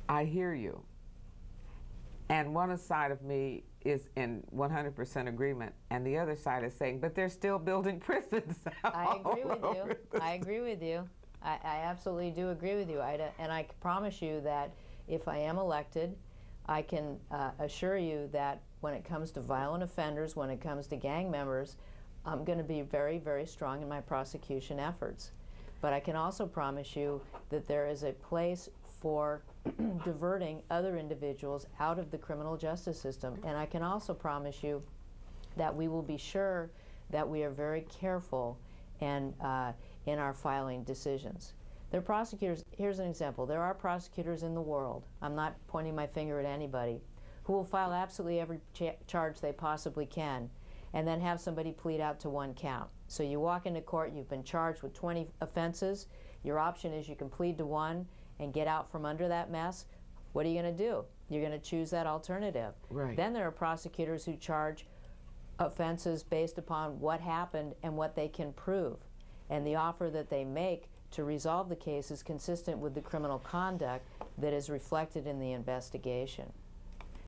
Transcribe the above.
I hear you. And one side of me is in 100% agreement, and the other side is saying, but they're still building prisons. I agree with you. I agree with you. I absolutely do agree with you, Ida. And I can promise you that if I am elected, I can assure you that when it comes to violent offenders, when it comes to gang members, I'm going to be very, very strong in my prosecution efforts. But I can also promise you that there is a place for diverting other individuals out of the criminal justice system. And I can also promise you that we will be sure that we are very careful and in our filing decisions. There are prosecutors, here's an example, there are prosecutors in the world, I'm not pointing my finger at anybody, who will file absolutely every charge they possibly can and then have somebody plead out to one count. So you walk into court, you've been charged with 20 offenses, your option is you can plead to one and get out from under that mess. What are you going to do? You're going to choose that alternative. Right. Then there are prosecutors who charge offenses based upon what happened and what they can prove. And the offer that they make to resolve the case is consistent with the criminal conduct that is reflected in the investigation.